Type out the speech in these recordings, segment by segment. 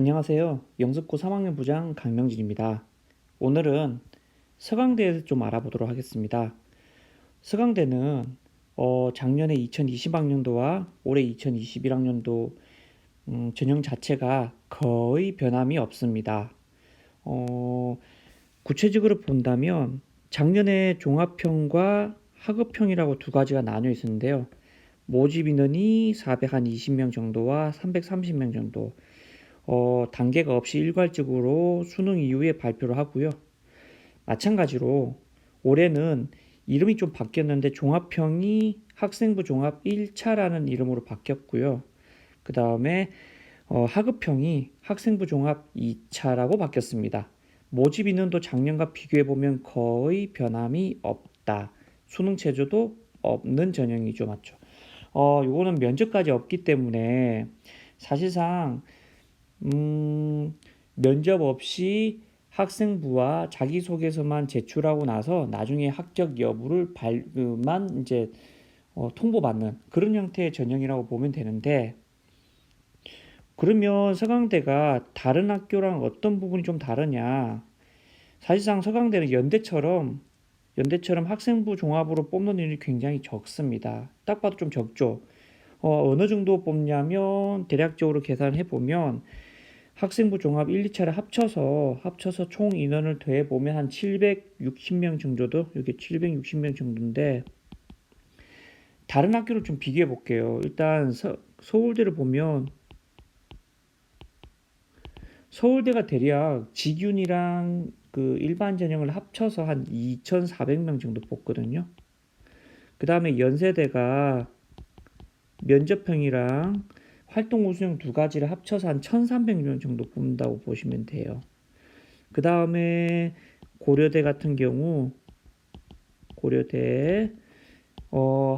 안녕하세요. 영특고 3학년 부장 강명진입니다. 오늘은 서강대에서 좀 알아보도록 하겠습니다. 서강대는 작년에 2020학년도와 올해 2021학년도 전형 자체가 거의 변함이 없습니다. 구체적으로 본다면 작년에 종합형과 하급형이라고 두 가지가 나뉘어 있었는데요. 모집 인원이 420명 정도와 330명 정도, 단계가 없이 일괄적으로 수능 이후에 발표를 하고요. 마찬가지로 올해는 이름이 좀 바뀌었는데 종합형이 학생부 종합 1차라는 이름으로 바뀌었고요. 그 다음에 하급형이 학생부 종합 2차라고 바뀌었습니다. 모집 인원도 작년과 비교해보면 거의 변함이 없다. 수능 체제도 없는 전형이죠. 맞죠? 요거는 면접까지 없기 때문에 사실상 면접 없이 학생부와 자기소개서만 제출하고 나서 나중에 합격 여부를 만 이제 통보받는 그런 형태의 전형이라고 보면 되는데, 그러면 서강대가 다른 학교랑 어떤 부분이 좀 다르냐? 사실상 서강대는 연대처럼 학생부 종합으로 뽑는 일이 굉장히 적습니다. 딱 봐도 좀 적죠. 어느 정도 뽑냐면 대략적으로 계산해 보면 학생부 종합 1, 2차를 합쳐서 총 인원을 더해 보면 한 760명 정도도, 이게 760명 정도인데, 다른 학교를 좀 비교해 볼게요. 일단 서울대를 보면 서울대가 대략 직윤이랑 그 일반 전형을 합쳐서 한 2,400명 정도 뽑거든요. 그 다음에 연세대가 면접형이랑 활동 우수형 두 가지를 합쳐서 한 1,300명 정도 뽑는다고 보시면 돼요. 그 다음에 고려대 같은 경우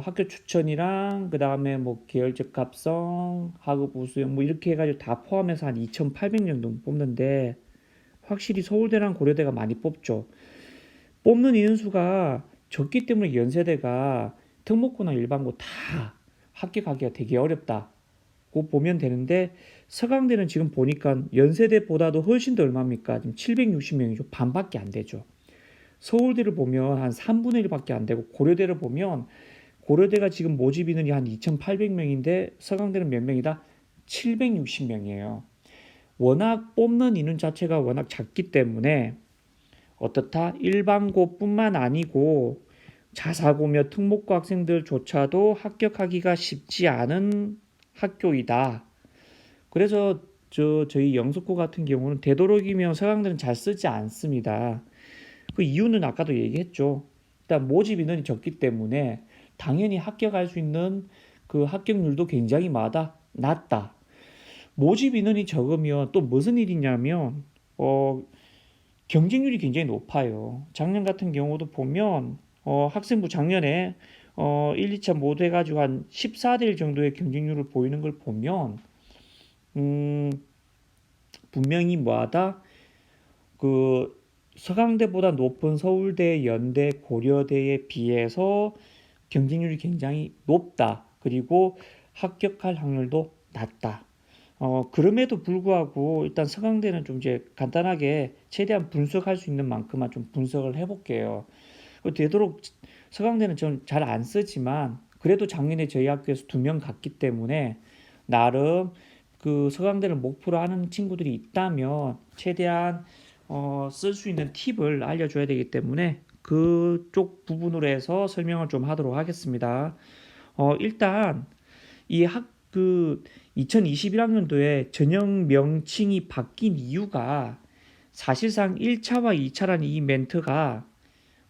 학교 추천이랑 그 다음에 뭐 계열적 합성, 하급 우수형 뭐 이렇게 해가지고 다 포함해서 한 2,800명 정도 뽑는데, 확실히 서울대랑 고려대가 많이 뽑죠. 뽑는 인수가 적기 때문에 연세대가 특목고나 일반고 다 합격하기가 되게 어렵다고 보면 되는데, 서강대는 지금 보니까 연세대보다도 훨씬 더 얼마입니까? 지금 760명이죠. 반밖에 안 되죠. 서울대를 보면 한 3분의 1밖에 안 되고, 고려대를 보면 고려대가 지금 모집 인원이 한 2,800명인데 서강대는 몇 명이다? 760명이에요. 워낙 뽑는 인원 자체가 워낙 작기 때문에 어떻다? 일반고뿐만 아니고 자사고며 특목고 학생들조차도 합격하기가 쉽지 않은 학교이다. 그래서 저희 영특고 같은 경우는 되도록이면 서강대는 잘 쓰지 않습니다. 그 이유는 아까도 얘기했죠. 일단 모집 인원이 적기 때문에 당연히 합격할 수 있는 그 합격률도 굉장히 낮다. 모집 인원이 적으면 또 무슨 일이냐면 경쟁률이 굉장히 높아요. 작년 같은 경우도 보면 학생부 작년에 1, 2차 모두 해가지고 한 14대 1 정도의 경쟁률을 보이는 걸 보면 분명히 뭐하다? 그 서강대보다 높은 서울대, 연대, 고려대에 비해서 경쟁률이 굉장히 높다. 그리고 합격할 확률도 낮다. 그럼에도 불구하고 일단 서강대는 좀 이제 간단하게 최대한 분석할 수 있는 만큼만 좀 분석을 해볼게요. 되도록 서강대는 좀 잘 안 쓰지만 그래도 작년에 저희 학교에서 2명 갔기 때문에 나름 그 서강대를 목표로 하는 친구들이 있다면 최대한 쓸 수 있는 팁을 알려줘야 되기 때문에 그쪽 부분으로 해서 설명을 좀 하도록 하겠습니다. 일단 그 2021학년도에 전형 명칭이 바뀐 이유가 사실상 1차와 2차라는 이 멘트가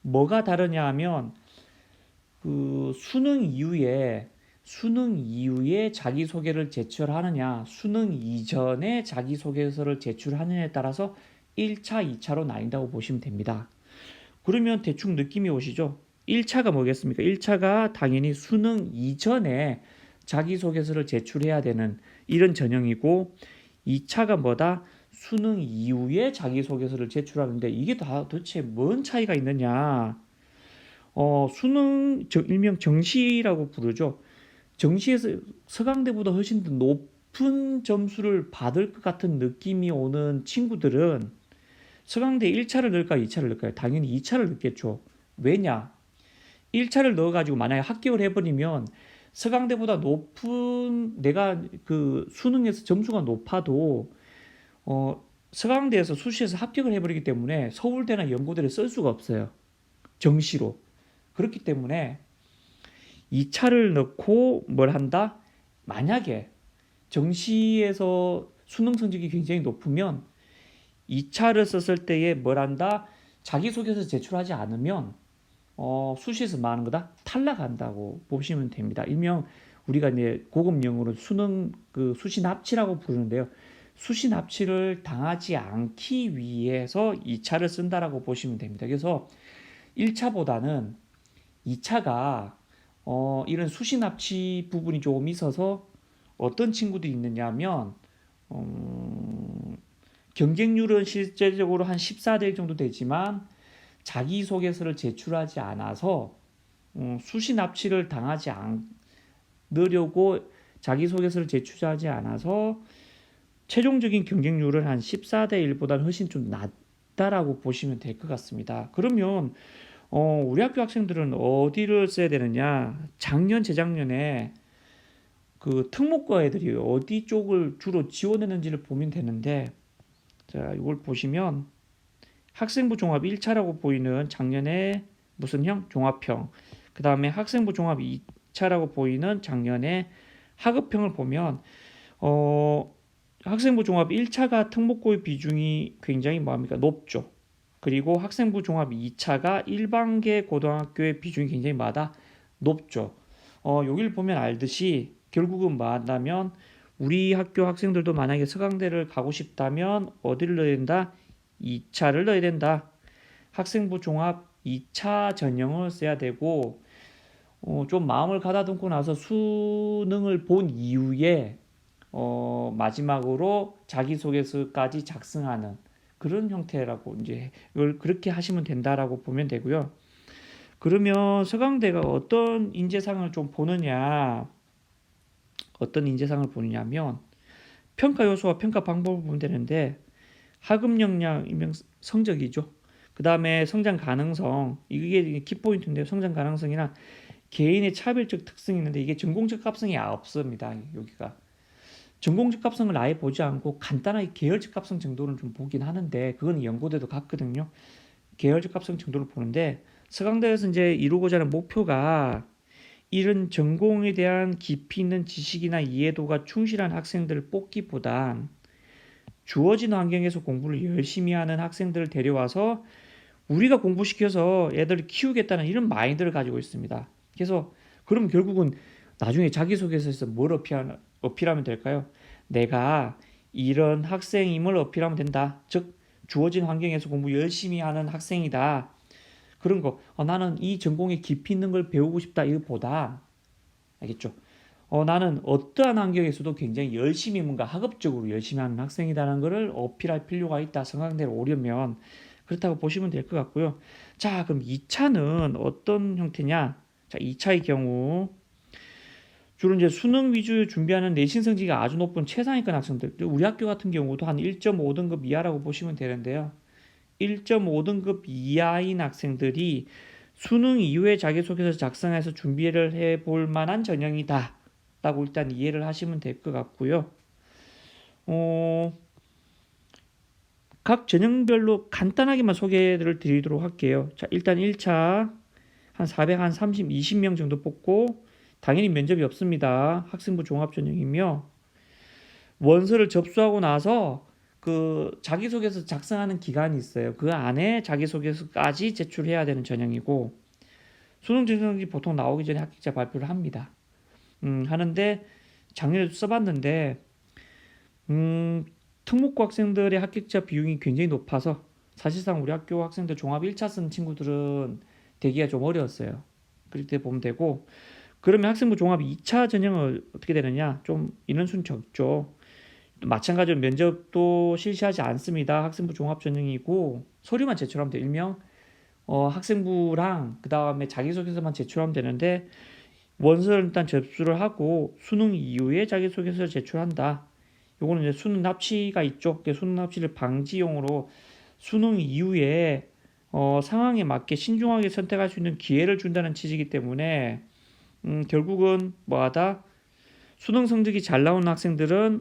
뭐가 다르냐 하면 그 수능 이후에 자기소개를 제출하느냐, 수능 이전에 자기소개서를 제출하느냐에 따라서 1차, 2차로 나뉜다고 보시면 됩니다. 그러면 대충 느낌이 오시죠? 1차가 뭐겠습니까? 1차가 당연히 수능 이전에 자기소개서를 제출해야 되는 이런 전형이고, 2차가 뭐다? 수능 이후에 자기소개서를 제출하는데, 이게 다 도대체 뭔 차이가 있느냐? 수능 일명 정시라고 부르죠. 정시에서 서강대보다 훨씬 더 높은 점수를 받을 것 같은 느낌이 오는 친구들은 서강대 1차를 넣을까요? 2차를 넣을까요? 당연히 2차를 넣겠죠. 왜냐? 1차를 넣어가지고 만약에 합격을 해버리면 서강대보다 높은 내가 그 수능에서 점수가 높아도 서강대에서 수시에서 합격을 해버리기 때문에 서울대나 연고대를 쓸 수가 없어요. 정시로. 그렇기 때문에 2차를 넣고 뭘 한다? 만약에 정시에서 수능 성적이 굉장히 높으면 2차를 썼을 때에 뭘 한다? 자기소개서 제출하지 않으면 수시에서 뭐 하는 거다? 탈락한다고 보시면 됩니다. 일명 우리가 이제 고급 용어로 수능 그 수시 납치라고 부르는데요. 수시 납치를 당하지 않기 위해서 2차를 쓴다라고 보시면 됩니다. 그래서 1차보다는 2차가 이런 수시 납치 부분이 조금 있어서 어떤 친구들이 있느냐면 경쟁률은 실제적으로 한 14대 1 정도 되지만 자기소개서를 제출하지 않아서 수시 납치를 당하지 않으려고 자기소개서를 제출하지 않아서 최종적인 경쟁률은 한 14대 1보다는 훨씬 좀 낮다라고 보시면 될 것 같습니다. 그러면 우리 학교 학생들은 어디를 써야 되느냐? 작년, 재작년에 그 특목고 애들이 어디 쪽을 주로 지원했는지를 보면 되는데, 자, 이걸 보시면 학생부 종합 1차라고 보이는 작년에 무슨 형? 종합형. 그 다음에 학생부 종합 2차라고 보이는 작년에 하급형을 보면 학생부 종합 1차가 특목고의 비중이 굉장히 뭐합니까? 높죠. 그리고 학생부 종합 2차가 일반계 고등학교의 비중이 굉장히 많다? 높죠. 여기를 보면 알듯이 결국은 뭐 한다면 우리 학교 학생들도 만약에 서강대를 가고 싶다면 어디를 넣어야 된다? 2차를 넣어야 된다. 학생부 종합 2차 전형을 써야 되고 좀 마음을 가다듬고 나서 수능을 본 이후에 마지막으로 자기소개서까지 작성하는 그런 형태라고 이제 이걸 그렇게 하시면 된다라고 보면 되고요. 그러면 서강대가 어떤 인재상을 좀 보느냐, 어떤 인재상을 보느냐면 평가 요소와 평가 방법을 보면 되는데 학업 역량, 일명 성적이죠. 그 다음에 성장 가능성, 이게 키포인트인데요. 성장 가능성이나 개인의 차별적 특성이 있는데 이게 전공적 합성이 없습니다. 여기가 전공적 합성을 아예 보지 않고 간단하게 계열적 합성 정도는 좀 보긴 하는데 그건 연고대도 같거든요. 계열적 합성 정도를 보는데 서강대에서 이제 이루고자 하는 목표가 이런 전공에 대한 깊이 있는 지식이나 이해도가 충실한 학생들을 뽑기보단 주어진 환경에서 공부를 열심히 하는 학생들을 데려와서 우리가 공부시켜서 애들을 키우겠다는 이런 마인드를 가지고 있습니다. 그래서 그럼 결국은 나중에 자기소개서에서 뭘 어필하면 될까요? 내가 이런 학생임을 어필하면 된다. 즉 주어진 환경에서 공부 열심히 하는 학생이다. 그런 거 나는 이 전공에 깊이 있는 걸 배우고 싶다 이거보다 알겠죠? 나는 어떠한 환경에서도 굉장히 열심히 뭔가 학업적으로 열심히 하는 학생이라는 것을 어필할 필요가 있다. 서강대로 오려면 그렇다고 보시면 될 것 같고요. 자, 그럼 2차는 어떤 형태냐? 자, 2차의 경우 주로 이제 수능 위주 준비하는 내신 성적이 아주 높은 최상위권 학생들, 우리 학교 같은 경우도 한 1.5등급 이하라고 보시면 되는데요. 1.5등급 이하인 학생들이 수능 이후에 자기소개서 작성해서 준비를 해볼 만한 전형이다 라고 일단 이해를 하시면 될 것 같고요. 각 전형별로 간단하게만 소개를 드리도록 할게요. 자, 일단 1차 한 430, 20명 정도 뽑고 당연히 면접이 없습니다. 학생부 종합 전형이며 원서를 접수하고 나서 그 자기소개서 작성하는 기간이 있어요. 그 안에 자기소개서까지 제출해야 되는 전형이고 수능 전형이 보통 나오기 전에 합격자 발표를 합니다. 하는데 작년에도 써봤는데 특목고 학생들의 합격자 비율이 굉장히 높아서 사실상 우리 학교 학생들 종합 1차 쓴 친구들은 되기가 좀 어려웠어요. 그렇게 보면 되고 그러면 학생부 종합 2차 전형은 어떻게 되느냐? 좀 인원수는 적죠. 마찬가지로 면접도 실시하지 않습니다. 학생부 종합 전형이고 서류만 제출하면 돼요. 일명 학생부랑 그 다음에 자기소개서만 제출하면 되는데 원서를 일단 접수를 하고 수능 이후에 자기소개서를 제출한다. 요거는 이제 수능 납치가 있죠. 수능 납치를 방지용으로 수능 이후에 상황에 맞게 신중하게 선택할 수 있는 기회를 준다는 취지이기 때문에 결국은 뭐하다? 수능 성적이 잘 나오는 학생들은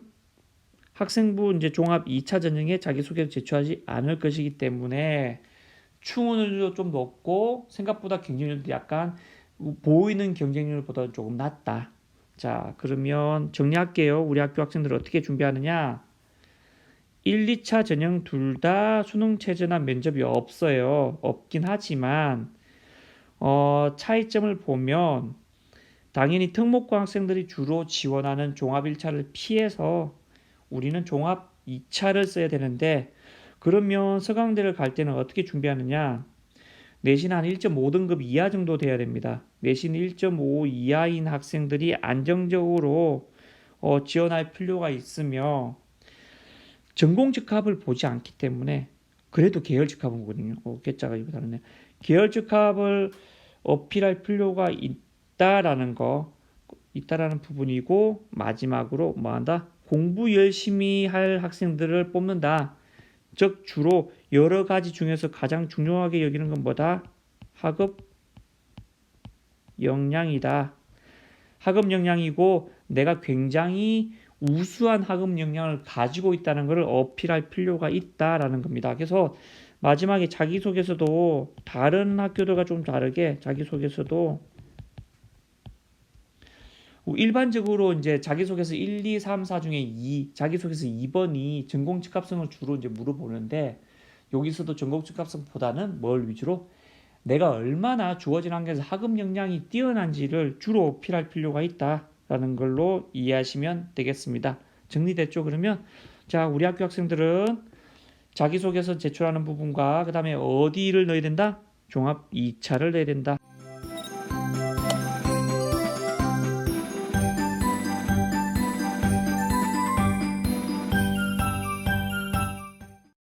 학생부 이제 종합 2차 전형에 자기소개를 제출하지 않을 것이기 때문에 충원율도 좀 높고 생각보다 경쟁률도 약간 보이는 경쟁률보다 조금 낮다. 자, 그러면 정리할게요. 우리 학교 학생들 어떻게 준비하느냐? 1, 2차 전형 둘 다 수능 최저나 면접이 없어요. 없긴 하지만 차이점을 보면 당연히 특목고 학생들이 주로 지원하는 종합 1차를 피해서 우리는 종합 2차를 써야 되는데 그러면 서강대를 갈 때는 어떻게 준비하느냐? 내신 한 1.5등급 이하 정도 돼야 됩니다. 내신 1.5 이하인 학생들이 안정적으로 지원할 필요가 있으며 전공적합을 보지 않기 때문에 그래도 계열적합은 거거든요. 개짜가 이거 다르네. 계열적합을 어필할 필요가 있다라는 부분이고 마지막으로 뭐한다? 공부 열심히 할 학생들을 뽑는다. 즉 주로 여러 가지 중에서 가장 중요하게 여기는 건 뭐다? 학업 역량이다. 학업 역량이고 내가 굉장히 우수한 학업 역량을 가지고 있다는 것을 어필할 필요가 있다라는 겁니다. 그래서 마지막에 자기소개서도 다른 학교들과 좀 다르게 자기소개서도 일반적으로 이제 자기소개서 1, 2, 3, 4 중에 자기소개서 2번이 전공 적합성을 주로 이제 물어보는데 여기서도 전공 적합성보다는 뭘 위주로 내가 얼마나 주어진 환경에서 학업 역량이 뛰어난지를 주로 어필할 필요가 있다라는 걸로 이해하시면 되겠습니다. 정리됐죠? 그러면 자, 우리 학교 학생들은 자기소개서 제출하는 부분과 그 다음에 어디를 넣어야 된다? 종합 2차를 넣어야 된다.